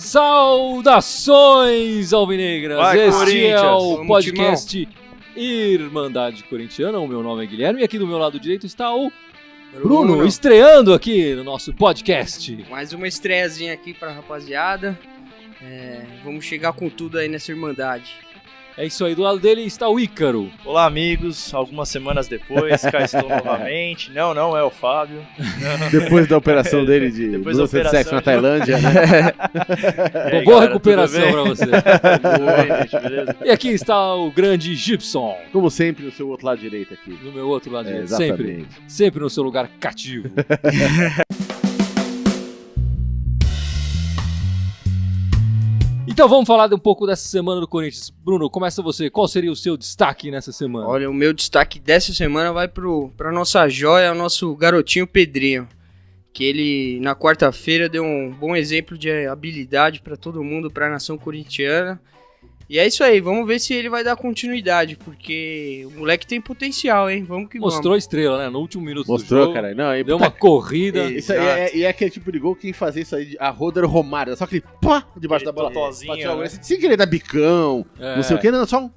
Saudações alvinegras! Vai, este é o Vamos, podcast Irmandade Corintiana. O meu nome é Guilherme e aqui do meu lado direito está o Bruno, estreando aqui no nosso podcast. Mais uma estreiazinha aqui pra rapaziada. Vamos chegar com tudo aí nessa Irmandade. É isso aí, do lado dele está o Ícaro. Olá, amigos. Algumas semanas depois, cá estou novamente. Não é o Fábio. Não. Depois da operação dele de sexo na Tailândia, né? Aí, boa galera, recuperação pra você. Boa, gente, beleza? E aqui está o grande Gibson. Como sempre, no seu outro lado direito aqui. No meu outro lado direito. Exatamente. Sempre no seu lugar cativo. Então vamos falar um pouco dessa semana do Corinthians. Bruno, começa você. Qual seria o seu destaque nessa semana? Olha, o meu destaque dessa semana vai pra nossa joia, o nosso garotinho Pedrinho. Que ele, na quarta-feira, deu um bom exemplo de habilidade pra todo mundo, pra nação corintiana. E é isso aí, vamos ver se ele vai dar continuidade, porque o moleque tem potencial, hein? Vamos que Mostrou a estrela, né? No último minuto Mostrou, do jogo. cara. Não, deu uma corrida. Isso aí é aquele tipo de gol que quem fazia isso aí, a Roda era o Romário, só aquele pá debaixo da bola. Totozinho, né? Sem querer dar bicão, não sei o que, não, só um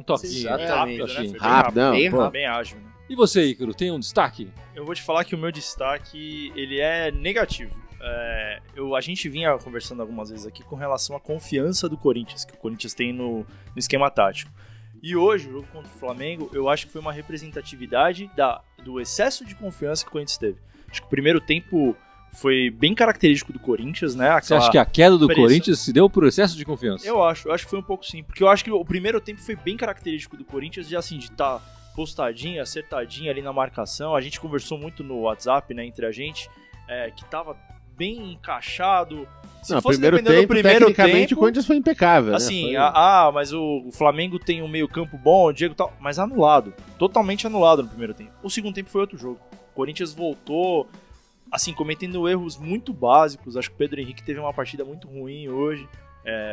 toquinho. Exatamente. Rápido, né? rápido, não, bem pô. rápido. Bem ágil, né? E você, Ícaro, tem um destaque? Eu vou te falar que o meu destaque, ele é negativo. A gente vinha conversando algumas vezes aqui com relação à confiança do Corinthians, que o Corinthians tem no esquema tático. E hoje, o jogo contra o Flamengo, eu acho que foi uma representatividade do excesso de confiança que o Corinthians teve. Acho que o primeiro tempo foi bem característico do Corinthians, né? Você acha que a queda do Corinthians se deu por excesso de confiança? Eu acho que foi um pouco sim, porque eu acho que o primeiro tempo foi bem característico do Corinthians, de assim, de estar postadinho, acertadinho ali na marcação. A gente conversou muito no WhatsApp, né, entre a gente, que tava bem encaixado. Se fosse dependendo do primeiro tempo, o Corinthians foi impecável. assim, né? mas o Flamengo tem um meio campo bom, o Diego tal, mas anulado, totalmente anulado no primeiro tempo. O segundo tempo foi outro jogo. O Corinthians voltou, assim, cometendo erros muito básicos. Acho que o Pedro Henrique teve uma partida muito ruim hoje.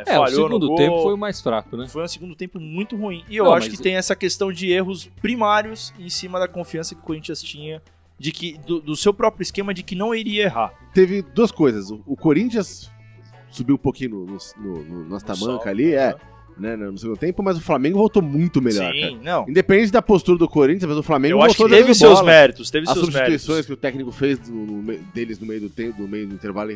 Falhou o segundo no gol. tempo foi o mais fraco, né? Foi um segundo tempo muito ruim. E eu acho que tem essa questão de erros primários em cima da confiança que o Corinthians tinha de que, do seu próprio esquema de que não iria errar. Teve duas coisas. O Corinthians subiu um pouquinho nas tamancas ali, né, no segundo tempo, mas o Flamengo voltou muito melhor, Sim, cara. não. Independente da postura do Corinthians, mas o Flamengo Eu acho voltou que teve jogando seus bola. méritos, As seus substituições méritos. que o técnico fez deles no meio do intervalo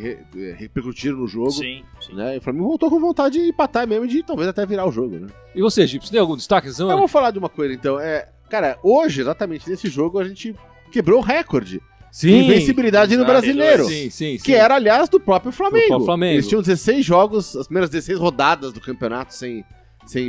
repercutiram no jogo. Sim. Né? E o Flamengo voltou com vontade de empatar mesmo, de talvez até virar o jogo, né? E você, Gipsy, tem algum destaque? Eu vou falar de uma coisa, então. Cara, hoje, exatamente nesse jogo, a gente quebrou o recorde de invencibilidade no brasileiro. Sim. Que era, aliás, do próprio Flamengo. Flamengo. Eles tinham 16 jogos, as primeiras 16 rodadas do campeonato sem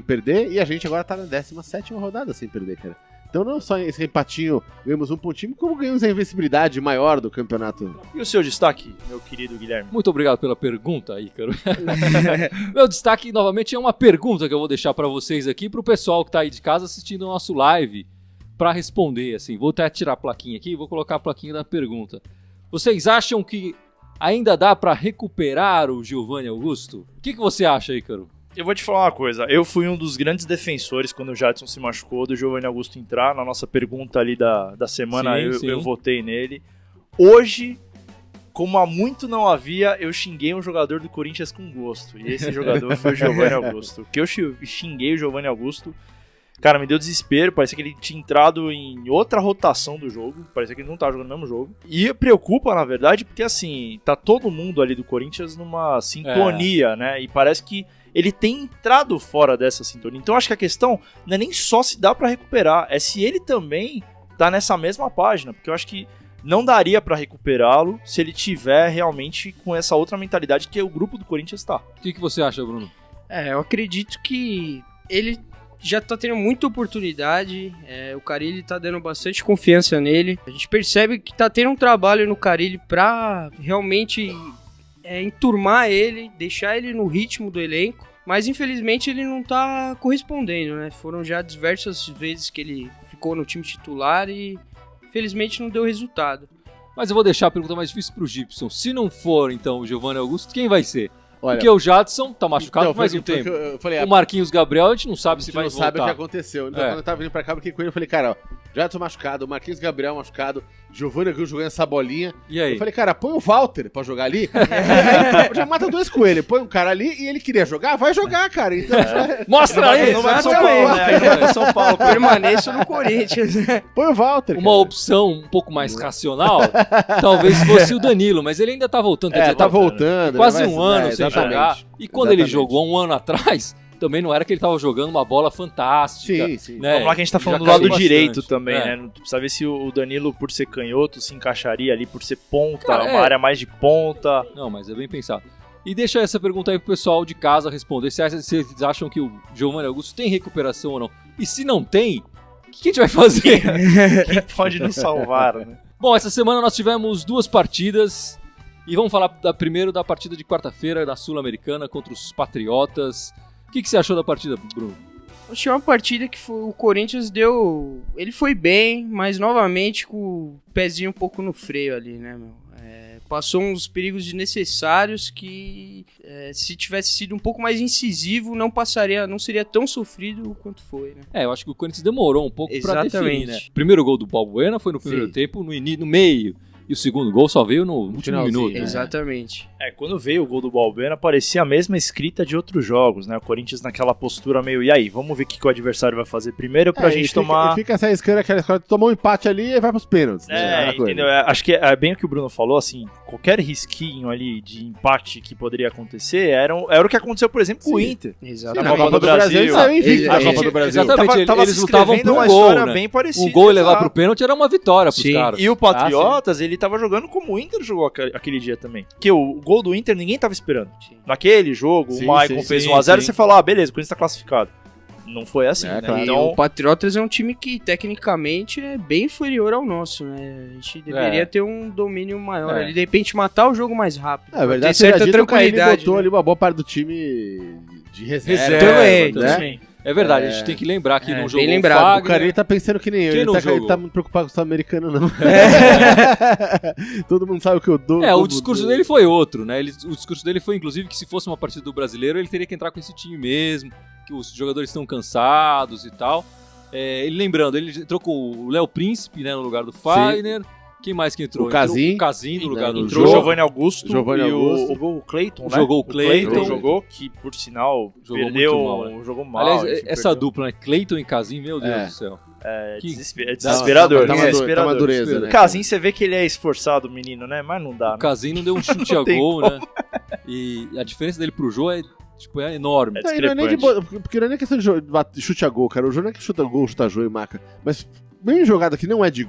perder, e a gente agora tá na 17ª rodada sem perder, cara. Então não só esse empatinho, ganhamos um pontinho, como ganhamos a invencibilidade maior do campeonato. E o seu destaque, meu querido Guilherme? Muito obrigado pela pergunta, Ícaro. Meu destaque, novamente, é uma pergunta que eu vou deixar pra vocês aqui, pro pessoal que tá aí de casa assistindo o nosso live, pra responder, assim. Vou até tirar a plaquinha aqui e vou colocar a plaquinha da pergunta. Vocês acham que ainda dá pra recuperar o Giovanni Augusto? O que você acha, Ícaro? Eu vou te falar uma coisa, eu fui um dos grandes defensores quando o Jadson se machucou, do Giovanni Augusto entrar. Na nossa pergunta ali da semana, eu votei nele. Hoje, como há muito não havia, eu xinguei um jogador do Corinthians com gosto, e esse jogador foi o Giovanni Augusto. Que eu xinguei o Giovanni Augusto, cara, me deu desespero, parecia que ele tinha entrado em outra rotação do jogo, parecia que ele não tava jogando o mesmo jogo. E preocupa, na verdade, porque assim, tá todo mundo ali do Corinthians numa sintonia, né, e parece que ele tem entrado fora dessa sintonia. Então acho que a questão não é nem só se dá pra recuperar, é se ele também tá nessa mesma página, porque eu acho que não daria pra recuperá-lo se ele tiver realmente com essa outra mentalidade que o grupo do Corinthians tá. O que você acha, Bruno? Eu acredito que ele já tá tendo muita oportunidade, o Carille tá dando bastante confiança nele. A gente percebe que tá tendo um trabalho no Carille pra realmente enturmar ele, deixar ele no ritmo do elenco, mas infelizmente ele não tá correspondendo, né? Foram já diversas vezes que ele ficou no time titular e infelizmente não deu resultado. Mas eu vou deixar a pergunta mais difícil pro Gibson. Se não for, então, o Giovanni Augusto, quem vai ser? Olha, porque o Jadson tá machucado por mais um tempo. Eu falei, o Marquinhos Gabriel, a gente não sabe se vai voltar. A gente não sabe o que aconteceu. Então, quando eu tava vindo pra cá, eu fiquei com ele, eu falei, cara, ó, Jadson machucado, Marquinhos Gabriel machucado, Giovanni Augusto jogando essa bolinha. E aí? Eu falei, cara, põe o Walter pra jogar ali. Já mata 2 coelhos. Põe um cara ali e ele queria jogar, vai jogar, cara. Então, Mostra aí! Não vai pro São Paulo, né? São Paulo. Permaneça no Corinthians. põe o Walter. Uma opção um pouco mais racional, talvez fosse o Danilo, mas ele ainda tá voltando. Quer dizer, tá voltando. quase né? um ano sem exatamente. jogar. E quando ele jogou um ano atrás, também não era que ele tava jogando uma bola fantástica. Sim, sim. Né? Vamos lá que a gente tá falando Já do lado caiu direito bastante. também, né? Precisa ver se o Danilo, por ser canhoto, se encaixaria ali, por ser ponta, Cara, uma área mais de ponta. Não, mas é bem pensado. E deixa essa pergunta aí pro pessoal de casa responder. Se vocês acham que o Giovanni Augusto tem recuperação ou não? E se não tem, o que a gente vai fazer? Quem pode nos salvar, né? Bom, essa semana nós tivemos 2 partidas. E vamos falar primeiro da partida de quarta-feira da Sul-Americana contra os Patriotas. O que você achou da partida, Bruno? Achei uma partida que o Corinthians deu... Ele foi bem, mas novamente com o pezinho um pouco no freio ali, né, meu? Passou uns perigos desnecessários que, se tivesse sido um pouco mais incisivo, não seria tão sofrido quanto foi, né? Eu acho que o Corinthians demorou um pouco pra Exatamente. definir, né? O primeiro gol do Balbuena foi no primeiro Sim. tempo, no meio. E o segundo gol só veio no último finalzinho, minuto. né? Exatamente. Quando veio o gol do Balbuena, parecia a mesma escrita de outros jogos, né? O Corinthians naquela postura meio, e aí, vamos ver o que o adversário vai fazer primeiro pra gente tomar... Fica essa escana, aquela escola, tomou um empate ali e vai pros pênaltis. Entendeu? Acho que é bem o que o Bruno falou, assim, qualquer risquinho ali de empate que poderia acontecer era o que aconteceu, por exemplo, com o Inter. Exatamente. Na Copa do Brasil. ele saiu invicto na Copa do Brasil. Exatamente, Tava eles se lutavam escrevendo por um uma gol, história né? bem parecida. Um gol e levar exato. pro pênalti era uma vitória pros Sim. caras. E o Patriotas, ele tava jogando como o Inter jogou aquele dia também. Porque o gol do Inter ninguém tava esperando. Sim. Naquele jogo, Sim, o Maicon sim, fez sim, 1x0 e sim. você fala, beleza, o Corinthians tá classificado. Não foi assim, né? claro. E Então, o Patriotas é um time que, tecnicamente, é bem inferior ao nosso, né? A gente deveria ter um domínio maior ali, de repente matar o jogo mais rápido. Na verdade, Ter certa o Carilli tranquilidade. botou né? ali uma boa parte do time de reserva. Também, né? também. É verdade, a gente tem que lembrar que não bem jogou lembrado. o O Fagner. Carilli tá pensando que nem eu. Quem Ele não tá jogou? muito preocupado com o sul-americano, não. Todo mundo sabe o que eu dou. O discurso dele foi outro, né? O discurso dele foi, inclusive, que se fosse uma partida do Brasileiro, ele teria que entrar com esse time mesmo, que os jogadores estão cansados e tal. Ele lembrando, ele entrou com o Léo Príncipe, né, no lugar do Fagner. Quem mais que entrou? O Casim. O Casim no lugar do entrou o Jô. Giovanni Augusto Giovanni e Augusto. o Cleiton, né? Jogou o Cleiton. Jogou, que por sinal Jogou perdeu, muito mal, né? jogou mal. Aliás, enfim, essa perdeu. dupla, né? Cleiton e Casim, meu Deus do céu. É que- desesperador. Tá uma dureza, né? O Casim, você vê que ele é esforçado, menino, né? Mas não dá, O né? Casim não deu um chute a tem gol, né? E a diferença dele pro Jô é enorme. Não, e não é nem porque não é nem questão de chute a gol, cara. O jogo não é que chuta gol, chuta gol e marca. Mas mesmo em jogada que não é de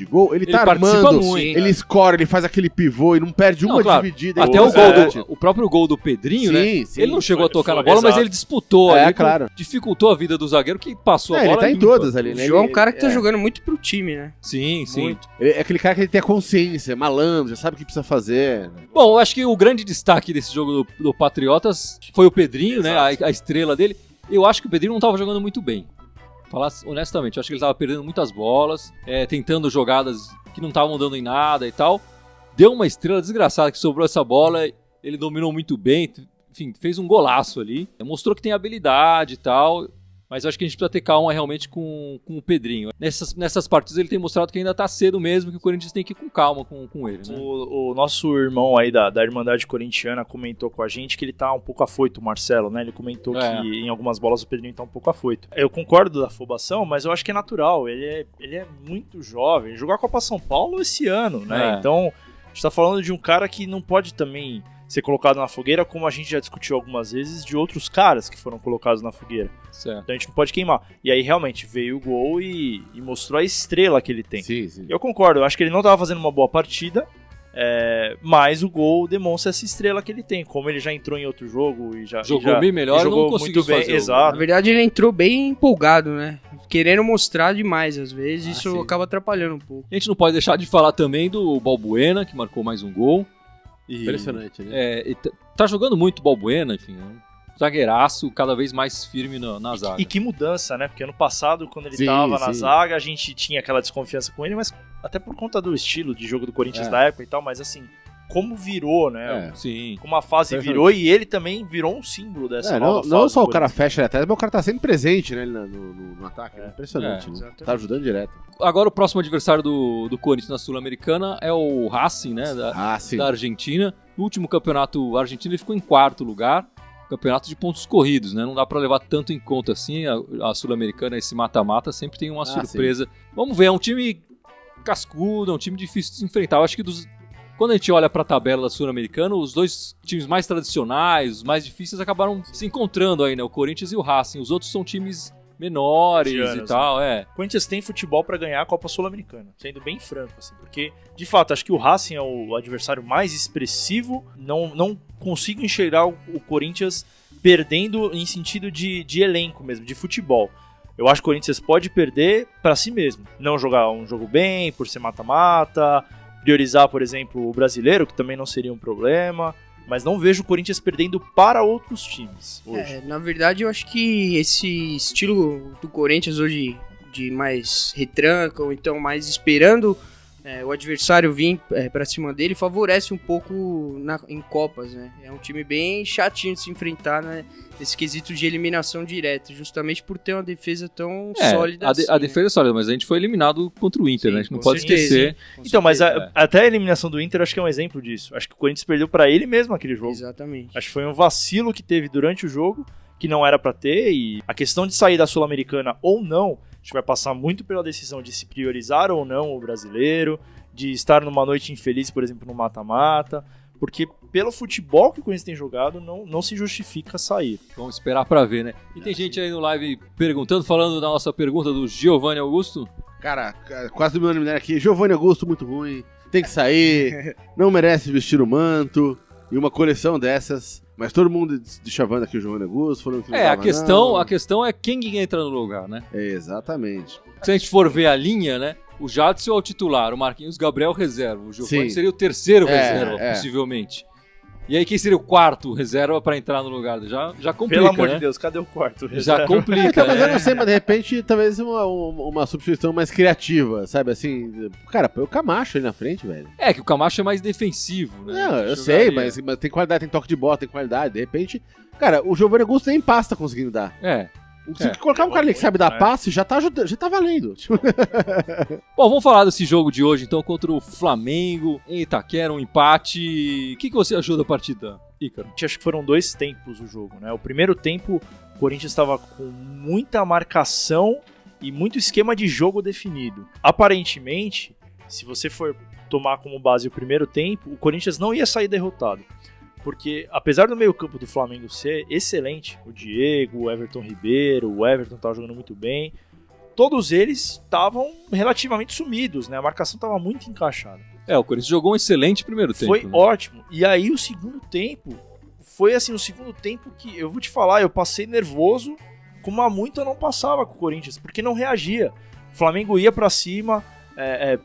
gol, ele tá participa armando, muito. ele escora, ele faz aquele pivô e não perde uma claro, dividida. Até o gol o próprio gol do Pedrinho, né? Sim, Ele não chegou a tocar na foi, bola, mas exato. ele disputou ali, claro. dificultou a vida do zagueiro que passou a Ele bola tá em limpa. todas ali, O né? João é um Ele- cara que tá jogando muito pro time, né? Sim, sim. Muito. Ele é aquele cara que ele tem a consciência, malandro, já sabe o que precisa fazer. Bom, eu acho que o grande destaque desse jogo do Patriotas foi o Pedrinho, né? A estrela dele. Eu acho que o Pedrinho não estava jogando muito bem. Falar honestamente, eu acho que ele estava perdendo muitas bolas, tentando jogadas que não estavam dando em nada e tal. Deu uma estrela desgraçada que sobrou essa bola, ele dominou muito bem, enfim, fez um golaço ali. Mostrou que tem habilidade e tal, mas eu acho que a gente precisa ter calma realmente com o Pedrinho. Nessas partidas ele tem mostrado que ainda tá cedo mesmo, que o Corinthians tem que ir com calma com ele, né? O nosso irmão aí da Irmandade Corintiana comentou com a gente que ele tá um pouco afoito, o Marcelo, né? Ele comentou que em algumas bolas o Pedrinho tá um pouco afoito. Eu concordo da afobação, mas eu acho que é natural. Ele é muito jovem. Jogou a Copa São Paulo esse ano, né? Então, a gente tá falando de um cara que não pode também ser colocado na fogueira, como a gente já discutiu algumas vezes, de outros caras que foram colocados na fogueira. Certo. Então a gente não pode queimar. E aí realmente veio o gol e mostrou a estrela que ele tem. Sim, sim. Eu concordo, eu acho que ele não estava fazendo uma boa partida, mas o gol demonstra essa estrela que ele tem. Como ele já entrou em outro jogo e já jogou bem melhor, jogou não conseguiu muito bem, fazer. exato. Na verdade, ele entrou bem empolgado, né? Querendo mostrar demais, às vezes. Isso sim. acaba atrapalhando um pouco. A gente não pode deixar de falar também do Balbuena, que marcou mais um gol. Impressionante, né? E tá jogando muito o Balbuena, enfim, é um zagueiraço cada vez mais firme na zaga. E que mudança, né? Porque ano passado, quando ele Sim, tava na sim. zaga, a gente tinha aquela desconfiança com ele, mas até por conta do estilo de jogo do Corinthians da época e tal, mas assim, como virou, né? Sim. Como a fase virou e ele também virou um símbolo dessa nova fase. Não só o cara fecha ali atrás, mas o cara tá sempre presente, né, no ataque. É impressionante, né? Tá ajudando direto. Agora o próximo adversário do Corinthians na Sul-Americana é o Racing, né? Da Argentina. No último campeonato argentino ele ficou em 4º lugar. Campeonato de pontos corridos, né? Não dá pra levar tanto em conta assim. A Sul-Americana, esse mata-mata, sempre tem uma surpresa. Sim. Vamos ver, é um time cascudo, é um time difícil de se enfrentar. Eu acho que quando a gente olha pra tabela sul-americana, os dois times mais tradicionais, os mais difíceis, acabaram se encontrando aí, né? O Corinthians e o Racing. Os outros são times menores e tal, O Corinthians tem futebol pra ganhar a Copa Sul-Americana, sendo bem franco, assim, porque, de fato, acho que o Racing é o adversário mais expressivo, não consigo enxergar o Corinthians perdendo em sentido de elenco mesmo, de futebol. Eu acho que o Corinthians pode perder pra si mesmo, não jogar um jogo bem, por ser mata-mata, priorizar, por exemplo, o brasileiro, que também não seria um problema, mas não vejo o Corinthians perdendo para outros times hoje. Na verdade, eu acho que esse estilo do Corinthians hoje de mais retranca, ou então mais esperando o adversário vir para cima dele, favorece um pouco em Copas, né? É um time bem chatinho de se enfrentar, né? Nesse quesito de eliminação direta, justamente por ter uma defesa tão sólida assim. A defesa é sólida, mas a gente foi eliminado contra o Inter, né? A gente não pode esquecer. Então, mas até a eliminação do Inter, acho que é um exemplo disso. Acho que o Corinthians perdeu para ele mesmo aquele jogo. Exatamente. Acho que foi um vacilo que teve durante o jogo, que não era para ter, e a questão de sair da Sul-Americana ou não, acho que vai passar muito pela decisão de se priorizar ou não o brasileiro, de estar numa noite infeliz, por exemplo, no mata-mata, porque pelo futebol que o Corinthians tem jogado, não se justifica sair. Vamos esperar pra ver, né? E tem gente aí no live perguntando, falando da nossa pergunta do Giovanni Augusto. Cara, quase do meu nome aqui, Giovanni Augusto muito ruim, tem que sair, não merece vestir o manto, e uma coleção dessas... Mas todo mundo chavando aqui o Giovanni Augusto, falando que não a questão é quem entra no lugar, né? Exatamente. Se a gente for ver a linha, né? O Jadson é o titular, o Marquinhos Gabriel reserva, o Giovanni seria o terceiro reserva, possivelmente. E aí quem seria o quarto reserva pra entrar no lugar? Já complica, pelo amor de Deus, cadê o quarto reserva? Já complica, então, mas eu não sei, mas de repente talvez uma substituição mais criativa, sabe assim? Cara, põe o Camacho ali na frente, velho. É, que o Camacho é mais defensivo, né? Não, eu sei, mas tem qualidade, tem toque de bola, tem qualidade. De repente, cara, o Giovanni Augusto nem passe tá conseguindo dar. Se colocar um cara ali que sabe dar passe, já tá valendo. Bom, vamos falar desse jogo de hoje, então, contra o Flamengo, em Itaquera, um empate. O que você achou da partida, Ícaro? Acho que foram 2 tempos o jogo, né? O primeiro tempo, o Corinthians estava com muita marcação e muito esquema de jogo definido. Aparentemente, se você for tomar como base o primeiro tempo, o Corinthians não ia sair derrotado. Porque, apesar do meio-campo do Flamengo ser excelente, o Diego, o Everton Ribeiro, o Everton estava jogando muito bem, todos eles estavam relativamente sumidos, né? A marcação estava muito encaixada. O Corinthians jogou um excelente primeiro tempo. Foi ótimo. E aí o segundo tempo, foi assim, o segundo tempo que, eu vou te falar, eu passei nervoso, como há muito eu não passava com o Corinthians, porque não reagia. O Flamengo ia pra cima,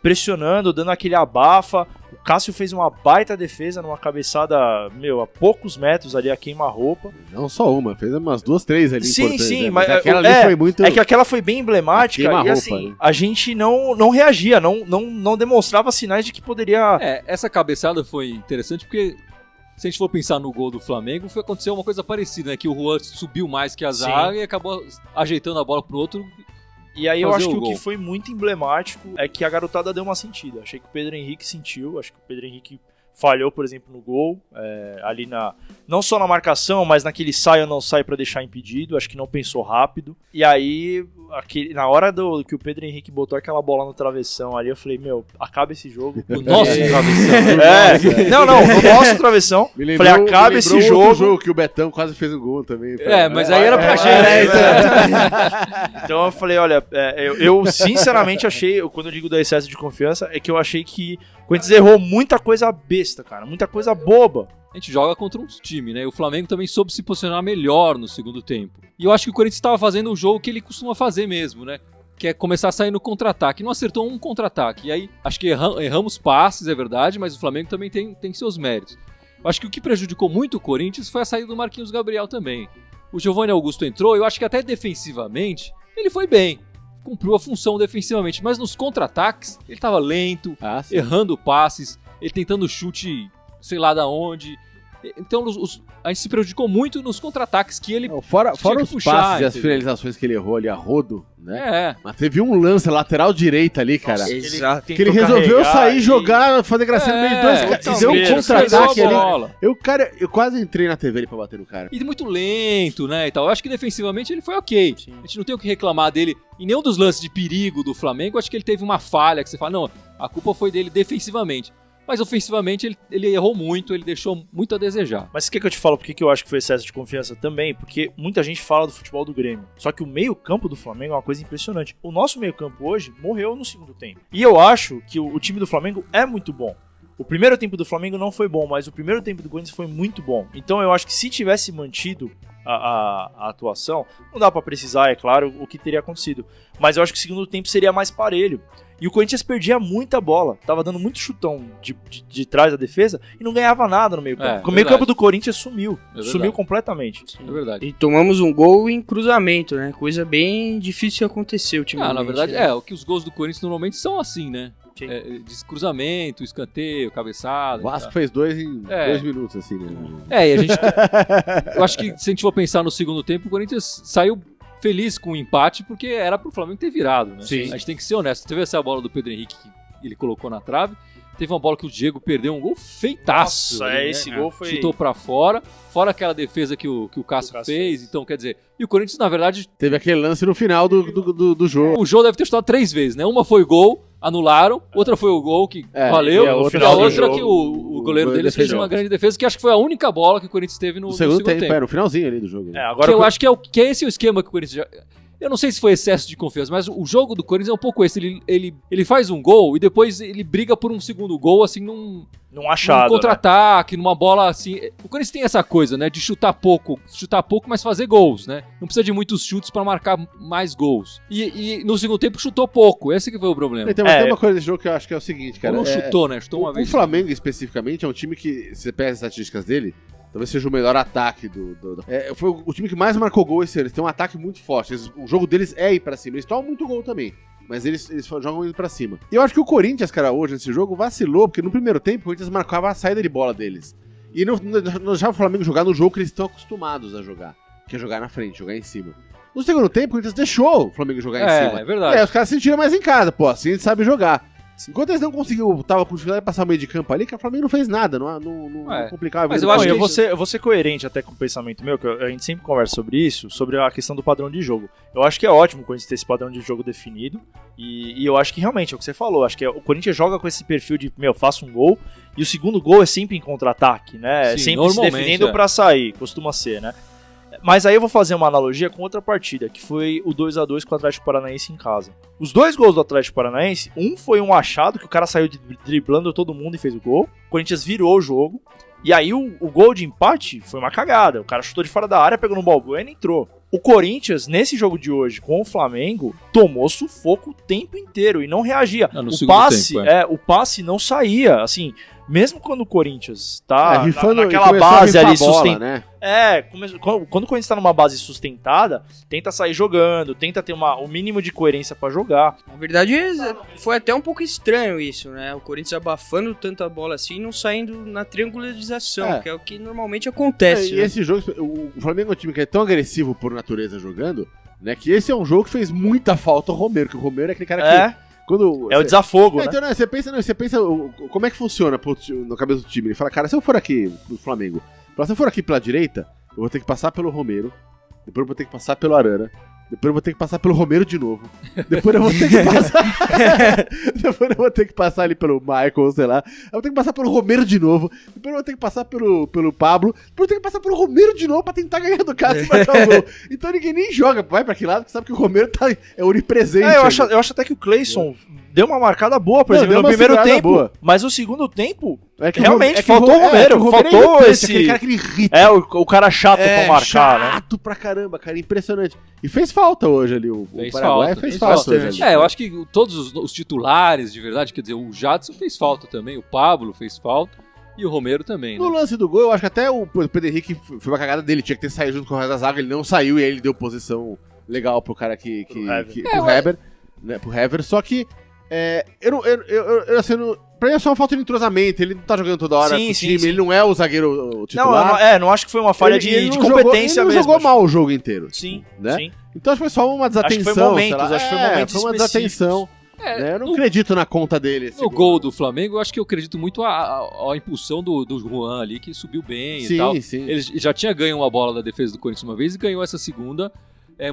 pressionando, dando aquele abafa. O Cássio fez uma baita defesa numa cabeçada, a poucos metros ali, a queima-roupa. Não só uma, fez umas 2, 3 ali. Sim, mas aquela ali foi muito... É que aquela foi bem emblemática e assim, a gente não reagia, não demonstrava sinais de que poderia... Essa cabeçada foi interessante porque... Se a gente for pensar no gol do Flamengo, aconteceu uma coisa parecida, né? Que o Juan subiu mais que a zaga e acabou ajeitando a bola pro outro. E aí eu acho que o que foi muito emblemático é que a garotada deu uma sentida. Achei que o Pedro Henrique sentiu, acho que o Pedro Henrique falhou, por exemplo, no gol, ali não só na marcação, mas naquele sai ou não sai para deixar impedido, acho que não pensou rápido. E aí, na hora que o Pedro Henrique botou aquela bola no travessão ali, eu falei, acaba esse jogo. O nosso travessão. Não, no nosso travessão. Falei, acaba esse jogo. Que o Betão quase fez um gol também. Mas aí era pra gente. Então eu falei, olha, eu sinceramente achei, quando eu digo do excesso de confiança, é que eu achei que o Corinthians errou muita coisa besta, cara, muita coisa boba. A gente joga contra um time, né? E o Flamengo também soube se posicionar melhor no segundo tempo. E eu acho que o Corinthians estava fazendo um jogo que ele costuma fazer mesmo, né? Que é começar a sair no contra-ataque. Não acertou um contra-ataque. E aí, acho que erramos passes, é verdade, mas o Flamengo também tem seus méritos. Eu acho que o que prejudicou muito o Corinthians foi a saída do Marquinhos Gabriel também. O Giovanni Augusto entrou, eu acho que até defensivamente ele foi bem. Cumpriu a função defensivamente, mas nos contra-ataques ele estava lento, errando passes, ele tentando chute sei lá da onde. Então a gente se prejudicou muito nos contra-ataques que ele Fora tinha que os puxar, passes e as entendeu? finalizações que ele errou ali a rodo, né? Mas teve um lance lateral direita ali, cara. Nossa, Exato. Que ele resolveu sair, jogar, fazer gracinha no meio de dois caras. E deu um contra-ataque ali. Eu quase entrei na TV ali pra bater no cara. E muito lento, né, e tal. Eu acho que defensivamente ele foi ok. Sim. A gente não tem o que reclamar dele. Em nenhum dos lances de perigo do Flamengo, eu acho que ele teve uma falha que você fala, não, a culpa foi dele defensivamente. Mas ofensivamente ele errou muito, ele deixou muito a desejar. Mas o que eu te falo, por que eu acho que foi excesso de confiança também? Porque muita gente fala do futebol do Grêmio. Só que o meio-campo do Flamengo é uma coisa impressionante. O nosso meio-campo hoje morreu no segundo tempo. E eu acho que o time do Flamengo é muito bom. O primeiro tempo do Flamengo não foi bom, mas o primeiro tempo do Corinthians foi muito bom. Então eu acho que se tivesse mantido a atuação, não dá pra precisar, é claro, o que teria acontecido. Mas eu acho que o segundo tempo seria mais parelho. E o Corinthians perdia muita bola. Tava dando muito chutão de trás da defesa e não ganhava nada no meio campo. O meio campo do Corinthians sumiu. Sumiu completamente. É verdade. E tomamos um gol em cruzamento, né? Coisa bem difícil de acontecer ultimamente. Na verdade, né? o que os gols do Corinthians normalmente são assim, né? De cruzamento, escanteio, cabeçada. O Vasco fez 2 em 2 minutos, assim, né? E a gente... eu acho que se a gente for pensar no segundo tempo, o Corinthians saiu feliz com o empate, porque era pro Flamengo ter virado, né? Sim. A gente tem que ser honesto. Teve essa bola do Pedro Henrique que ele colocou na trave. Teve uma bola que o Diego perdeu, um gol feitaço. Nossa, ali, esse né? gol foi... Chutou pra fora aquela defesa que o Cássio fez. Então, quer dizer... E o Corinthians, na verdade... Teve aquele lance no final do jogo. O jogo deve ter chutado 3 vezes, né? Uma foi gol, anularam. Outra foi o gol que valeu. E a outra que o goleiro deles fez uma grande defesa, que acho que foi a única bola que o Corinthians teve no segundo tempo. No finalzinho ali do jogo. Né? Agora que eu acho que é esse o esquema que o Corinthians já... Eu não sei se foi excesso de confiança, mas o jogo do Corinthians é um pouco esse. Ele faz um gol e depois ele briga por um segundo gol, assim, num contra-ataque, numa bola assim. O Corinthians tem essa coisa, né, de chutar pouco, mas fazer gols, né? Não precisa de muitos chutes pra marcar mais gols. E no segundo tempo chutou pouco, esse que foi o problema. Então, mas tem uma coisa desse jogo que eu acho que é o seguinte, cara. Não chutou, né? Chutou uma vez. O Flamengo, especificamente, é um time que, se você pega as estatísticas dele, talvez seja o melhor ataque foi o time que mais marcou gol esse ano. Eles têm um ataque muito forte. O jogo deles é ir pra cima. Eles tomam muito gol também. Mas eles jogam indo pra cima. E eu acho que o Corinthians, cara, hoje nesse jogo, vacilou, porque no primeiro tempo o Corinthians marcava a saída de bola deles. E não deixava o Flamengo jogar no jogo que eles estão acostumados a jogar. Que é jogar na frente, jogar em cima. No segundo tempo, o Corinthians deixou o Flamengo jogar em cima. É verdade. E aí os caras se sentiram mais em casa. Pô, assim a gente sabe jogar. Enquanto eles não conseguiram, tava com dificuldade de passar o meio de campo ali, que o Flamengo não fez nada, não complicava. Mas eu acho que eu vou ser coerente até com o pensamento meu, que a gente sempre conversa sobre isso, sobre a questão do padrão de jogo. Eu acho que é ótimo o Corinthians ter esse padrão de jogo definido, e eu acho que realmente é o que você falou, acho que o Corinthians joga com esse perfil de, faço um gol, e o segundo gol é sempre em contra-ataque, né? É sempre se defendendo pra sair, costuma ser, né? Mas aí eu vou fazer uma analogia com outra partida, que foi o 2-2 com o Atlético Paranaense em casa. Os 2 gols do Atlético Paranaense, um foi um achado, que o cara saiu driblando todo mundo e fez o gol. O Corinthians virou o jogo. E aí o gol de empate foi uma cagada. O cara chutou de fora da área, pegou no Balbuena e entrou. O Corinthians, nesse jogo de hoje com o Flamengo, tomou sufoco o tempo inteiro e não reagia. O passe não saía, assim... Mesmo quando o Corinthians tá naquela base ali sustentada, né? Quando o Corinthians tá numa base sustentada, tenta sair jogando, tenta ter o mínimo de coerência pra jogar. Na verdade, foi até um pouco estranho isso, né? O Corinthians abafando tanta bola assim e não saindo na triangularização, que é o que normalmente acontece. E esse jogo, o Flamengo é um time que é tão agressivo por natureza jogando, né? Que esse é um jogo que fez muita falta ao Romero, que o Romero é aquele cara que... o desafogo, né? Então, você pensa como é que funciona no cabeça do time. Ele fala, cara, se eu for aqui no Flamengo, se eu for aqui pela direita, eu vou ter que passar pelo Romero, depois eu vou ter que passar pelo Arana, depois eu vou ter que passar pelo Romero de novo, depois eu vou ter que passar depois eu vou ter que passar ali pelo Michael, sei lá, eu vou ter que passar pelo Romero de novo, depois eu vou ter que passar pelo Pablo, depois eu vou ter que passar pelo Romero de novo pra tentar ganhar do Cássio e marcar o gol. Então ninguém nem joga, vai pra aquele lado, porque sabe que o Romero é onipresente. Eu acho até que o Cleison deu uma marcada boa, por exemplo, no primeiro tempo, mas no segundo tempo, realmente faltou o Romero, faltou esse... Aquele cara que ele irrita. O cara chato pra marcar, né? Chato pra caramba, cara, impressionante. E fez falta hoje ali, o Paraguai fez falta hoje ali. Eu acho que todos os titulares, de verdade, quer dizer, o Jadson fez falta também, o Pablo fez falta. E o Romero também, né? No lance do gol, eu acho que até o Pedro Henrique foi uma cagada dele, tinha que ter saído junto com o resto da zaga, ele não saiu e aí ele deu posição legal pro cara pro Hever, né, pro Hever, só que Pra ele é só uma falta de entrosamento, ele não tá jogando toda hora com o time, sim. ele não é o zagueiro titular. Não acho que foi uma falha de competência mesmo. Ele não jogou mal o jogo inteiro. Sim, né? sim. Então acho que foi só uma desatenção. Acho que foi momentos foi uma desatenção. Eu não acredito na conta dele. No gol do Flamengo, eu acho que eu acredito muito a impulsão do Juan ali, que subiu bem e tal. Sim. Ele já tinha ganho uma bola da defesa do Corinthians uma vez e ganhou essa segunda.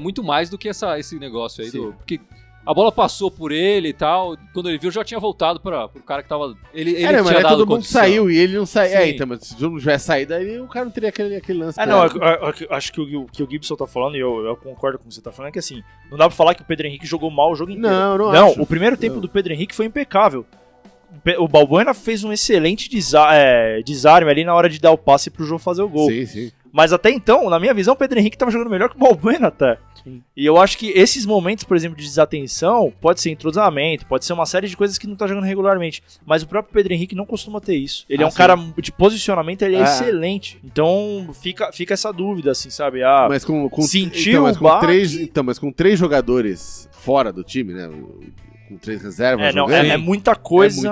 Muito mais do que esse negócio aí. Porque a bola passou por ele e tal. Quando ele viu, já tinha voltado pro cara que tava. Ele tinha mas dado todo mundo condição. saiu e ele não saiu. Sim. Então, mas se não tivesse saído, aí o cara não teria aquele lance. Acho que o que o Gibson tá falando, e eu concordo com o que você tá falando, é que assim, não dá pra falar que o Pedro Henrique jogou mal o jogo inteiro. Não acho. O primeiro tempo do Pedro Henrique foi impecável. O Balbuena fez um excelente desarme ali na hora de dar o passe pro Jô fazer o gol. Sim. Mas até então, na minha visão, o Pedro Henrique tava jogando melhor que o Balbuena até. Sim. E eu acho que esses momentos, por exemplo, de desatenção, pode ser entrosamento, pode ser uma série de coisas que não tá jogando regularmente. Mas o próprio Pedro Henrique não costuma ter isso. Ele é um cara de posicionamento, ele é excelente. Então fica essa dúvida, assim, sabe? Mas sentiu mas com 3 jogadores fora do time, né? Com 3 reservas. É muita coisa.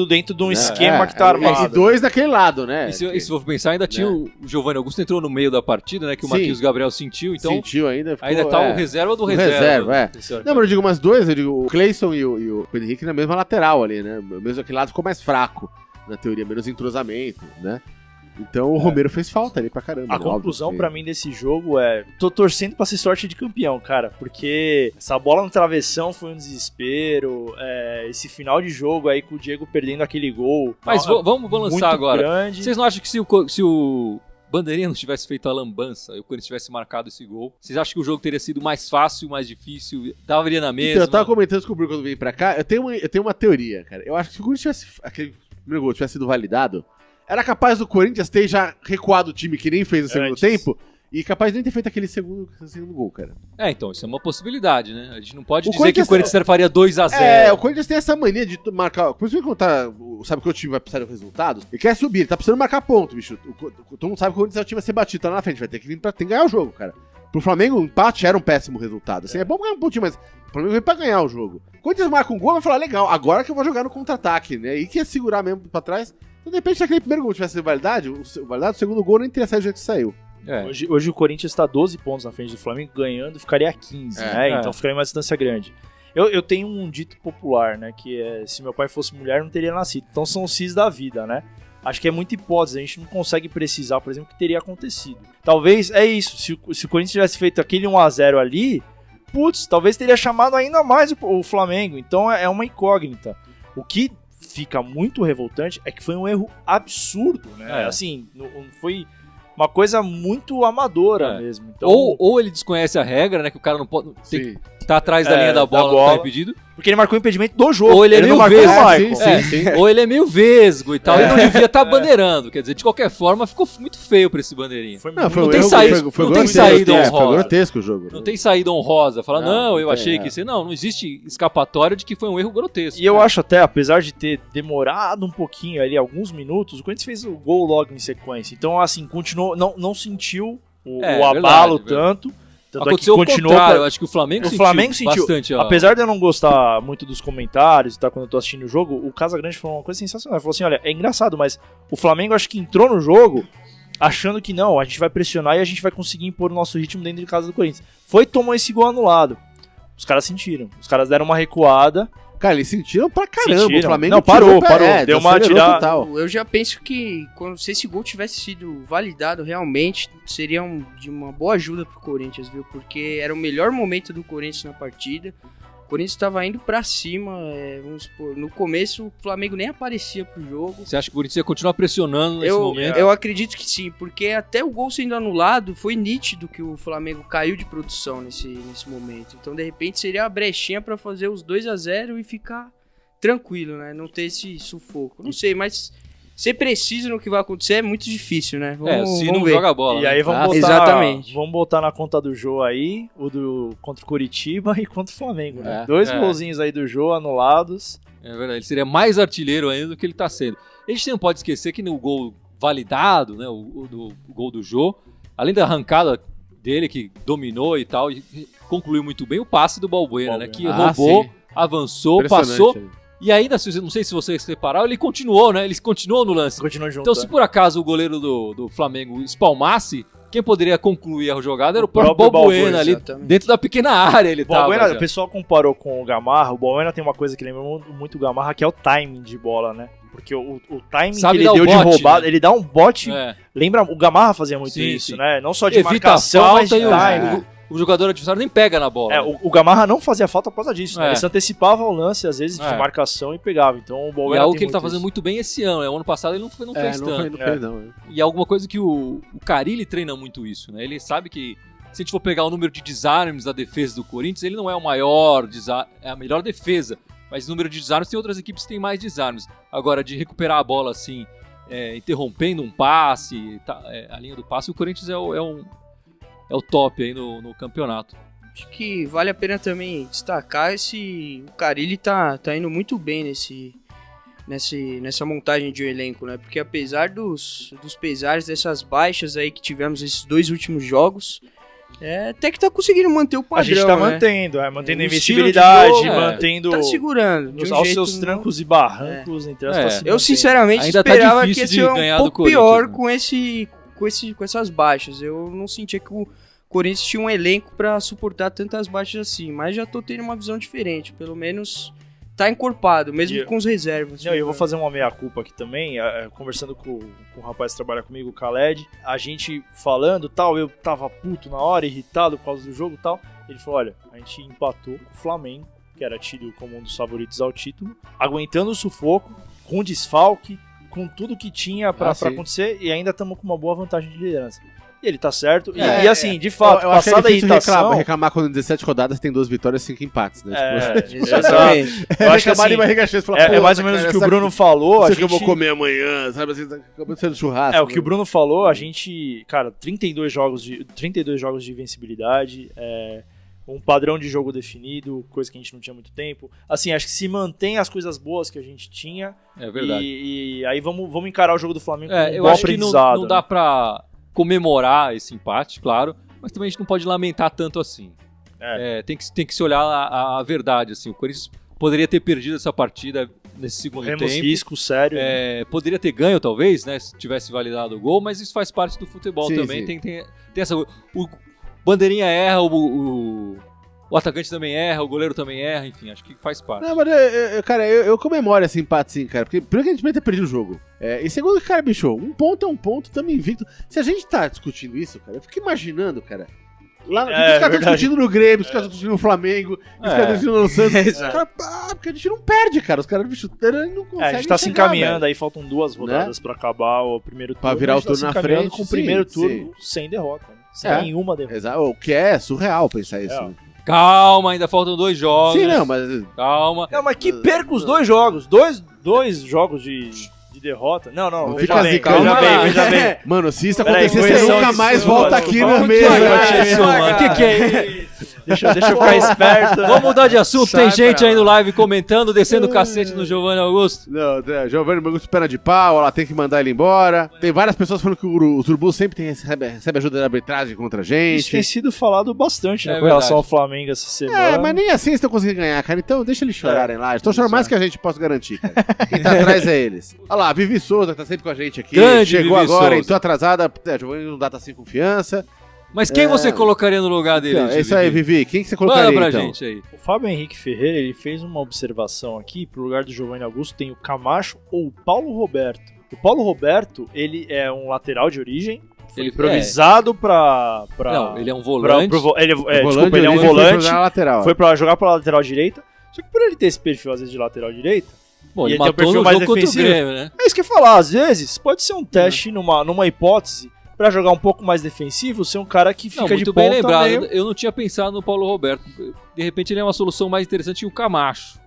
Dentro de um esquema que tá armado. E 2 daquele lado, né? E se for pensar, ainda tinha o Giovanni Augusto entrou no meio da partida, né? Que o Marquinhos Gabriel sentiu, então. Sentiu ainda. Ainda tá o reserva do reserva. Não, mas eu digo umas 2, eu digo o Cleison e o Pedro Henrique na mesma lateral ali, né? Mesmo aquele lado ficou mais fraco, na teoria, menos entrosamento, né? Então o Romero fez falta ali pra caramba. A conclusão pra mim desse jogo tô torcendo pra ser sorte de campeão, cara, porque essa bola no travessão foi um desespero, esse final de jogo aí com o Diego perdendo aquele gol. Mas vamos lançar agora. Grande. Vocês não acham que se o Bandeirinha não tivesse feito a lambança e o Corinthians tivesse marcado esse gol, vocês acham que o jogo teria sido mais fácil, mais difícil? Daria na mesma? Então, eu tava comentando com o Bruno quando veio pra cá, eu tenho uma teoria, cara. Eu acho que se o Corinthians tivesse aquele primeiro gol tivesse sido validado, era capaz do Corinthians ter já recuado o time que nem fez no segundo tempo e capaz de nem ter feito aquele segundo gol, cara. Então, isso é uma possibilidade, né? A gente não pode dizer que o Corinthians faria 2-0. O Corinthians tem essa mania de marcar. Por isso que sabe que o time vai precisar de resultados? Ele quer subir, ele tá precisando marcar ponto, bicho. Todo mundo sabe que o Corinthians é o time a ser batido, tá lá na frente, vai ter que vir pra ganhar o jogo, cara. Pro Flamengo, o empate era um péssimo resultado. Assim, é bom ganhar um pontinho, mas o Flamengo veio pra ganhar o jogo. Quando eles marcam um gol, vai falar, legal, agora que eu vou jogar no contra-ataque, né? E que ia segurar mesmo pra trás. Então, de repente, se aquele primeiro gol tivesse sido validado, o segundo gol nem teria saído do jeito que saiu. Hoje o Corinthians está 12 pontos na frente do Flamengo, ganhando ficaria a 15, né? Então ficaria uma distância grande. Eu tenho um dito popular, né? Que é, se meu pai fosse mulher, não teria nascido. Então são os cis da vida, né? Acho que é muita hipótese, a gente não consegue precisar, por exemplo, o que teria acontecido. Talvez, é isso, se o Corinthians tivesse feito aquele 1-0 ali, talvez teria chamado ainda mais o Flamengo. Então é uma incógnita. O que fica muito revoltante é que foi um erro absurdo, né? Assim, foi uma coisa muito amadora mesmo. Então, ou ele desconhece a regra, né? Que o cara não pode tá atrás da linha da bola, tá impedido. Porque ele marcou o impedimento do jogo. Ou ele é meio vesgo. Sim. Ou ele é meio vesgo e tal. Ele não devia estar bandeirando. Quer dizer, de qualquer forma, ficou muito feio pra esse bandeirinha. Não tem saída honrosa. Foi grotesco o jogo. Não tem saída honrosa. Falar, eu achei que isso. Não existe escapatória de que foi um erro grotesco. E eu acho até, apesar de ter demorado um pouquinho ali, alguns minutos, o Corinthians fez o gol logo em sequência. Então, assim, continuou, não sentiu o abalo tanto. Aconteceu o contrário, eu acho que o Flamengo sentiu bastante. Apesar de eu não gostar muito dos comentários, quando eu tô assistindo o jogo, o Casagrande falou uma coisa sensacional. Ele falou assim, olha, é engraçado, mas o Flamengo acho que entrou no jogo achando que não, a gente vai pressionar e a gente vai conseguir impor o nosso ritmo dentro de casa do Corinthians. Tomou esse gol anulado. Os caras sentiram. Os caras deram uma recuada. Cara, eles sentiram pra caramba. O Flamengo não, parou. Deu uma tirada. Eu já penso que se esse gol tivesse sido validado realmente, seria de uma boa ajuda pro Corinthians, viu? Porque era o melhor momento do Corinthians na partida. O Corinthians estava indo pra cima, vamos supor, no começo o Flamengo nem aparecia pro jogo. Você acha que o Corinthians ia continuar pressionando nesse momento? Eu acredito que sim, porque até o gol sendo anulado, foi nítido que o Flamengo caiu de produção nesse momento. Então, de repente, seria a brechinha pra fazer os 2-0 e ficar tranquilo, né? Não ter esse sufoco. Não sei, mas ser preciso no que vai acontecer é muito difícil, né? Se não joga a bola. E aí vamos botar na conta do Jô aí, contra o Curitiba e contra o Flamengo, né? 2 golzinhos aí do Jô anulados. É verdade, ele seria mais artilheiro ainda do que ele tá sendo. A gente não pode esquecer que no gol validado, né, o gol do Jô, além da arrancada dele que dominou e tal, e concluiu muito bem o passe do Balbuena, né, que roubou, avançou, passou E ainda, não sei se vocês repararam, ele continuou, né? Ele continuou no lance. Continua junto. Então, se por acaso o goleiro do Flamengo espalmasse, quem poderia concluir a jogada era o próprio Balbuena ali, exatamente. dentro da pequena área ele tava. O pessoal comparou com o Gamarra. O Balbuena tem uma coisa que lembra muito o Gamarra, que é o timing de bola, né? Porque o timing Sabe que ele dar deu o de bote, roubada, né? ele dá um bote. É. Lembra, o Gamarra fazia muito Sim, isso, sim. né? Não só de Evita marcação, a falta mas de e timing. o jogador adversário nem pega na bola. É, né? o Gamarra não fazia falta por causa disso, né? É. Ele se antecipava ao lance, às vezes, É. de marcação e pegava. Então o E Balbuena é algo tem que ele tá muito fazendo isso. muito bem esse ano, né? O ano passado ele não fez tanto. Não fez, não. E é alguma coisa que o Carille treina muito isso, né? Ele sabe que se a gente for pegar o número de desarmes da defesa do Corinthians, ele não é o maior é a melhor defesa, mas o número de desarmes tem outras equipes que têm mais desarmes. Agora, de recuperar a bola assim, interrompendo um passe, a linha do passe, o Corinthians é o top aí no campeonato. Acho que vale a pena também destacar o Carille tá indo muito bem nessa montagem de um elenco, né? Porque apesar dos pesares dessas baixas aí que tivemos esses 2 últimos jogos, até que tá conseguindo manter o padrão, A gente tá né? mantendo a O estilo de invencibilidade, jogo, mantendo Tá segurando. de um aos jeito seus trancos e barrancos, entre aspas, tá se Eu mantendo. sinceramente Ainda tá esperava que difícil ia de ser ganhar um do pouco Corinthians, pior né? com essas baixas. Eu não sentia que o Corinthians tinha um elenco pra suportar tantas baixas assim, mas já tô tendo uma visão diferente, pelo menos tá encorpado, mesmo com os reservas. Não, eu vou fazer uma meia-culpa aqui também, conversando com o rapaz que trabalha comigo, o Khaled, a gente falando tal, eu tava puto na hora, irritado por causa do jogo e tal, ele falou, olha, a gente empatou com o Flamengo, que era tido como um dos favoritos ao título, aguentando o sufoco, com desfalque, com tudo que tinha pra acontecer, e ainda estamos com uma boa vantagem de liderança. E ele tá certo. E assim, de fato, eu acho que é passada a difícil irritação... reclamar quando em 17 rodadas tem 2 vitórias e 5 empates, né? Exatamente. Eu acho que assim, barriga cheia, falar, é mais ou menos o que o Bruno falou. Sei que eu vou comer amanhã, sabe assim, acabou sendo churrasco. O que o Bruno falou, a gente, cara, 32 jogos de invencibilidade, um padrão de jogo definido, coisa que a gente não tinha muito tempo. Assim, acho que se mantém as coisas boas que a gente tinha. É verdade. E aí vamos encarar o jogo do Flamengo como um Eu bom acho que aprendizado. não dá pra comemorar esse empate, claro, mas também a gente não pode lamentar tanto assim. Tem que se olhar a verdade, assim. O Corinthians poderia ter perdido essa partida nesse segundo Corremos tempo. risco sério. Poderia ter ganho, talvez, né? Se tivesse validado o gol, mas isso faz parte do futebol também. Sim. Tem essa. O Bandeirinha erra, o atacante também erra, o goleiro também erra, enfim, acho que faz parte. Não, mas, cara, eu comemoro esse empate sim, cara. Porque primeiro que a gente podia ter perdido o jogo. E segundo que, cara, bicho, um ponto é um ponto, também invicto. Se a gente tá discutindo isso, cara, eu fico imaginando, cara. Lá, os caras estão discutindo no Grêmio, os caras estão discutindo no Flamengo, os caras estão discutindo no Santos. Cara, porque a gente não perde, cara. Os caras, bicho, não conseguem. A gente tá se chegar, encaminhando, velho. aí faltam 2 rodadas pra acabar o primeiro turno. Pra virar a o gente tá turno se na encaminhando frente, com o sim, primeiro sim. turno sem derrota. Né? Sem nenhuma derrota. Exato, o que é surreal pensar isso. Né? Calma, ainda faltam 2 jogos. Sim, não, mas... Calma. Não, mas que perca os 2 jogos. Dois jogos de derrota. Não, fica veja zicando. veja bem. Mano, se isso Peraí, acontecer, você correção nunca de mais som, volta desculpa. aqui na Vamos mesa. devagar, mano. O que é isso? Deixa eu ficar esperto. Vamos mudar de assunto. Sai Tem gente pra aí no live comentando, descendo o cacete no Giovanni Augusto. Não, Giovanni Augusto perna de pau, ela tem que mandar ele embora. Tem várias pessoas falando que os Urubu sempre recebe ajuda da arbitragem contra a gente. Isso tem sido falado bastante, né, É com relação verdade. ao Flamengo essa semana. Mas nem assim eles estão conseguindo ganhar, cara. Então deixa eles chorarem lá. Estão chorando mais que a gente, posso garantir, cara. Quem tá atrás é eles. Olha lá, Vivi Souza tá sempre com a gente aqui. Grande Chegou Vivi agora, Souza. entrou atrasada. Giovanni não dá, tá sem confiança. Mas quem você colocaria no lugar dele? Então, é isso aí, Vivi. Quem que você colocaria, Manda pra então? gente aí. O Fábio Henrique Ferreira, ele fez uma observação aqui, pro lugar do Giovanni Augusto tem o Camacho ou o Paulo Roberto. O Paulo Roberto, ele é um lateral de origem, foi improvisado pra... Não, ele é um volante. Desculpa, ele é um Foi volante, jogar na lateral. foi pra jogar pela lateral direita, só que por ele ter esse perfil, às vezes, de lateral direita, Bom, E ele ele tem um matou perfil no mais jogo contra o defensivo. Grêmio, né? é isso que eu ia falar, às vezes pode ser um teste numa hipótese, pra jogar um pouco mais defensivo, ser um cara que fica Não, de muito ponta bem lembrado. meio... Eu não tinha pensado no Paulo Roberto. De repente ele é uma solução mais interessante que o Camacho.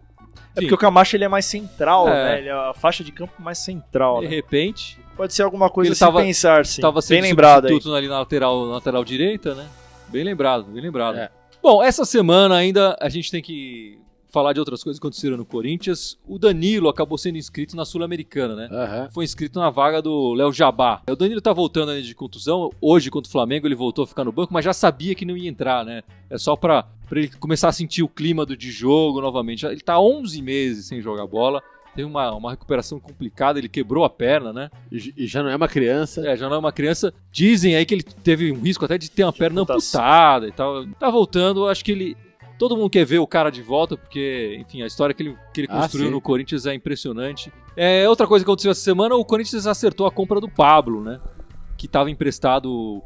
É porque o Camacho ele é mais central, É. né? Ele é a faixa de campo mais central, De né? repente, Pode ser alguma coisa Ele a se tava- pensar, sim. estava Bem sendo lembrado aí. substituto ali na lateral direita, né? Bem lembrado, bem lembrado. É. Bom, essa semana ainda a gente tem que falar de outras coisas que aconteceram no Corinthians. O Danilo acabou sendo inscrito na Sul-Americana, né? Aham. Foi inscrito na vaga do Léo Jabá. O Danilo tá voltando aí de contusão. Hoje, contra o Flamengo, ele voltou a ficar no banco, mas já sabia que não ia entrar, né? É só pra ele começar a sentir o clima de jogo novamente. Ele tá 11 meses sem jogar bola. Teve uma recuperação complicada, ele quebrou a perna, né? E já não é uma criança. Já não é uma criança. Dizem aí que ele teve um risco até de ter uma perna amputada e tal. Tá voltando, acho que todo mundo quer ver o cara de volta, porque, enfim, a história que ele construiu no Corinthians é impressionante. Outra coisa que aconteceu essa semana, o Corinthians acertou a compra do Pablo, né? Que estava emprestado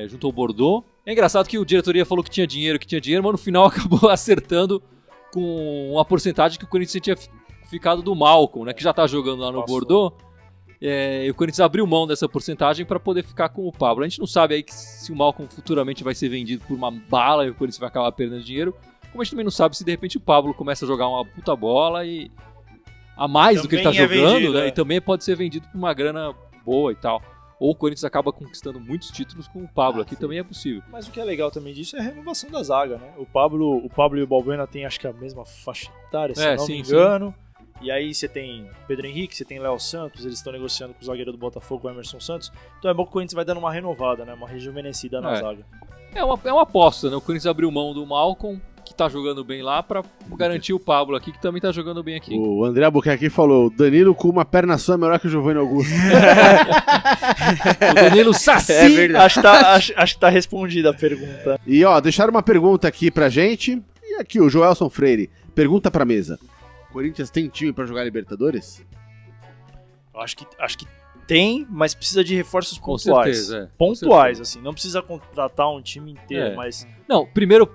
junto ao Bordeaux. É engraçado que o diretoria falou que tinha dinheiro, mas no final acabou acertando com uma porcentagem que o Corinthians tinha ficado do Malcom, né? Que já tá jogando lá no Bordeaux. E o Corinthians abriu mão dessa porcentagem para poder ficar com o Pablo. A gente não sabe aí se o Malcom futuramente vai ser vendido por uma bala e o Corinthians vai acabar perdendo dinheiro. Como a gente também não sabe se de repente o Pablo começa a jogar uma puta bola e a mais também do que ele tá jogando, vendido, né? E também pode ser vendido por uma grana boa e tal. Ou o Corinthians acaba conquistando muitos títulos com o Pablo, aqui também é possível. Mas o que é legal também disso é a renovação da zaga, né? O Pablo e o Balbuena têm acho que a mesma faixa etária, se não me engano. E aí você tem Pedro Henrique, você tem Léo Santos, eles estão negociando com o zagueiro do Botafogo, o Emerson Santos. Então é bom que o Corinthians vai dando uma renovada, né? Uma rejuvenescida na zaga. É uma aposta, né? O Corinthians abriu mão do Malcom, que tá jogando bem lá, pra garantir o Pablo aqui, que também tá jogando bem aqui. O André Albuquerque falou, Danilo com uma perna só é melhor que o Giovanni Augusto. O Danilo Saci! É verdade. Acho que tá respondida a pergunta. E deixaram uma pergunta aqui pra gente. E aqui o Joelson Freire pergunta pra mesa. O Corinthians tem time pra jogar Libertadores? Eu acho que tem, mas precisa de reforços com pontuais. Certeza, pontuais, assim. Não precisa contratar um time inteiro, mas... Não, primeiro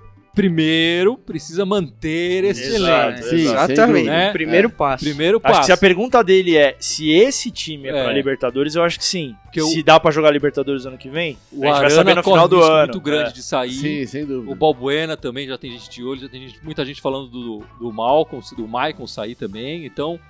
precisa manter esse elenco. Exatamente. Né? Primeiro passo. Acho que se a pergunta dele é se esse time é pra Libertadores, eu acho que sim. Porque se dá pra jogar Libertadores ano que vem, a gente vai saber no final do ano. Muito grande de sair. Sim, sem dúvida. O Balbuena também já tem gente de olho, já tem muita gente falando do Malcom, do Maicon sair também. Então,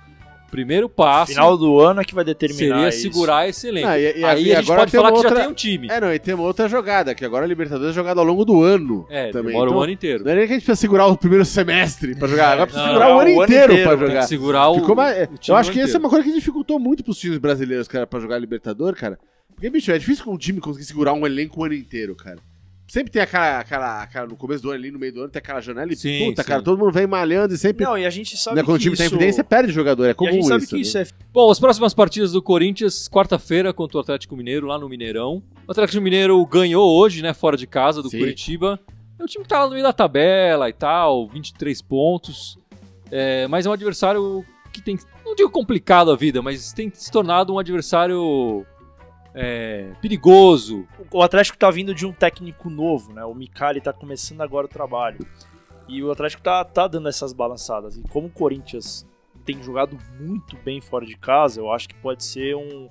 primeiro passo... Final do ano é que vai determinar seria segurar esse elenco. Aí a gente pode falar que já tem um time. E tem uma outra jogada, que agora a Libertadores é jogada ao longo do ano. Também. Demora o ano inteiro. Não é nem que a gente precisa segurar o primeiro semestre pra jogar, agora precisa segurar o ano inteiro pra jogar. Tem que segurar o eu acho que essa é uma coisa que dificultou muito pros times brasileiros, cara, pra jogar Libertadores, cara. Porque, bicho, é difícil com um time conseguir segurar um elenco o ano inteiro, cara. Sempre tem aquela no começo do ano ali, no meio do ano, tem aquela janela e cara, todo mundo vem malhando e sempre... Não, e a gente sabe quando o time tá em evidência, perde jogador, é comum isso. A gente sabe que isso é... Bom, as próximas partidas do Corinthians, quarta-feira contra o Atlético Mineiro, lá no Mineirão. O Atlético Mineiro ganhou hoje, né, fora de casa, do Curitiba. É um time que tá lá no meio da tabela e tal, 23 pontos. Mas é um adversário que tem, não digo complicado a vida, mas tem se tornado um adversário... perigoso. O Atlético tá vindo de um técnico novo, né? O Micali tá começando agora o trabalho. E o Atlético tá dando essas balançadas. E como o Corinthians tem jogado muito bem fora de casa, eu acho que pode ser um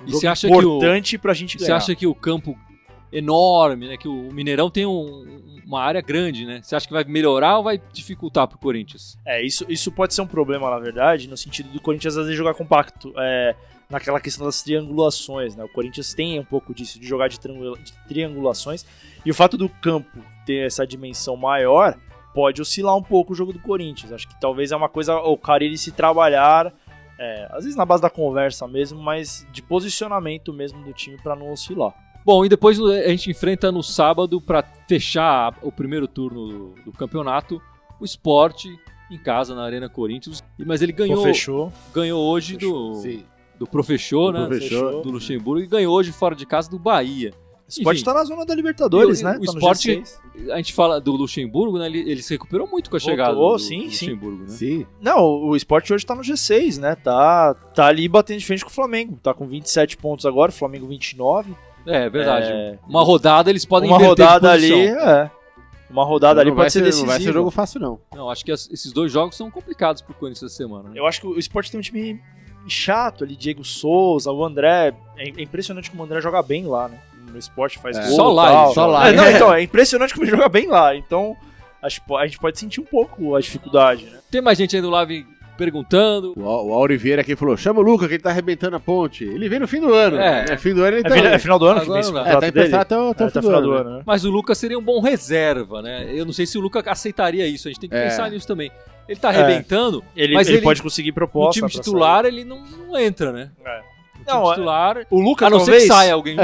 jogo importante pra gente ganhar. Você acha que o campo enorme, né? Que o Mineirão tem uma área grande, né? Você acha que vai melhorar ou vai dificultar pro Corinthians? Isso pode ser um problema, na verdade, no sentido do Corinthians às vezes jogar compacto. Naquela questão das triangulações, né? O Corinthians tem um pouco disso, de jogar de triangulações, e o fato do campo ter essa dimensão maior pode oscilar um pouco o jogo do Corinthians. Acho que talvez é uma coisa, o Carille se trabalhar, às vezes na base da conversa mesmo, mas de posicionamento mesmo do time para não oscilar. Bom, e depois a gente enfrenta no sábado, para fechar o primeiro turno do campeonato, o Sport em casa, na Arena Corinthians, mas ele ganhou hoje do Profechô, né? Do Luxemburgo, e ganhou hoje fora de casa do Bahia. O Sport tá na zona da Libertadores, né? O Sport, a gente fala do Luxemburgo, né? Ele se recuperou muito com a chegada do Luxemburgo, né? Sim. Não, o Sport hoje tá no G6, né? Tá ali batendo de frente com o Flamengo. Tá com 27 pontos agora, o Flamengo 29. É verdade. Uma rodada eles podem inverter de posição. Uma rodada ali pode ser decisiva. Não vai ser jogo fácil, não. Não, acho que esses dois jogos são complicados pro Corinthians essa semana, né? Eu acho que o Sport tem um time chato ali, Diego Souza, o André. É impressionante como o André joga bem lá, né? No Sport faz gol. Só lá. Então, é impressionante como ele joga bem lá. Então, a gente pode sentir um pouco a dificuldade, né? Tem mais gente aí no live perguntando. O Auriveira aqui falou: chama o Luca, que ele tá arrebentando a ponte. Ele vem no fim do ano. Fim do ano ele tá. É final do ano que vem esse contrato tá emprestado até o final do ano. Né? Mas o Luca seria um bom reserva, né? Eu não sei se o Luca aceitaria isso. A gente tem que pensar nisso também. Ele tá arrebentando, mas ele pode conseguir no proposta. time titular ele não entra, né? No time Não, titular, o Luca a não ser talvez... que saia alguém.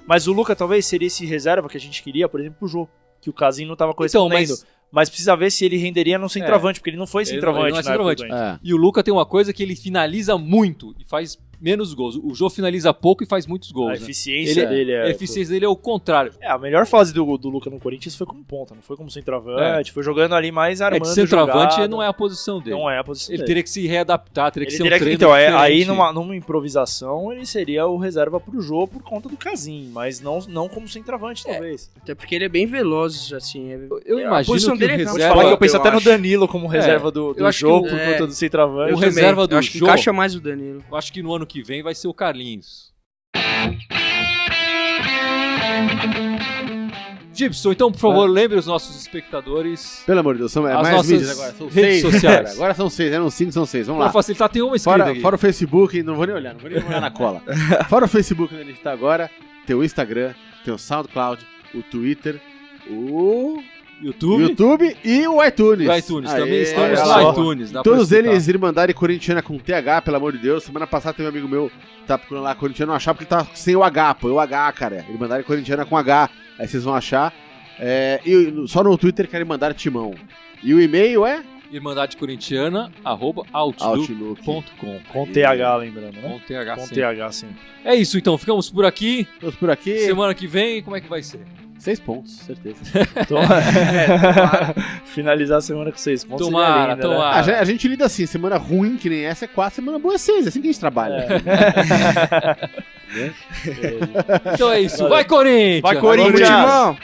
Mas o Luca talvez seria esse reserva que a gente queria, por exemplo, pro Jô. Que o Casim não tava correspondendo. Então, mas precisa ver se ele renderia no centroavante, porque ele não foi centroavante. Ele não é centroavante. É. E o Luca tem uma coisa que ele finaliza muito e faz menos gols. O Jô finaliza pouco e faz muitos gols. A né? eficiência dele A eficiência dele é o contrário. a melhor fase do Luca no Corinthians foi como ponta, não foi como centroavante, foi jogando ali mais armando. É que centroavante jogada. não é a posição dele. Não é a posição Ele dele. teria que se readaptar, teria que ser um treino Então, aí diferente. numa improvisação ele seria o reserva pro jogo por conta do Casim, mas não como centroavante, talvez. Até porque ele é bem veloz, assim. Eu a imagino posição que o dele é Vou te reserva... falar que eu penso eu até no acho. Danilo como reserva do eu acho que jogo o- por conta do centroavante. o reserva do Eu acho que Jô- encaixa mais o Danilo. Eu acho que no ano que vem vai ser o Carlinhos. Gibson, então, por favor, lembre os nossos espectadores. Pelo amor de Deus, são As mais nossas mídias agora. São redes 6, sociais. cara. Agora são 6, eram 5, são 6. Vamos Pra lá. facilitar, tem uma escrita aqui. Fora o Facebook, não vou nem olhar na cola. Fora o Facebook onde a gente tá agora, tem o Instagram, tem o SoundCloud, o Twitter, o YouTube e o iTunes. O iTunes, Aê, também estamos olha no só. iTunes. Dá pra Todos escutar. eles Irmandade Corintiana com TH, pelo amor de Deus. Semana passada teve um amigo meu que tá procurando lá Corintiano, não achava porque ele tá sem o H, pô. O H, cara. Irmandade Corintiana com H. Aí vocês vão achar. E só no Twitter que é Irmandade Timão. E o e-mail é? irmandadecorintiana@outlook.com. Com TH, lembrando, né? Com TH, Com sim. TH, sim. É isso, então. Ficamos por aqui. Todos por aqui. Semana que vem, como é que vai ser? 6 pontos, certeza. Então, finalizar a semana com 6 pontos. Tomara, seria lindo, né? tomara. A gente lida assim, semana ruim que nem essa é 4, semana boa é 6, é assim que a gente trabalha. Então é isso. Vai, Corinthians! Vai, Corinthians! Timão!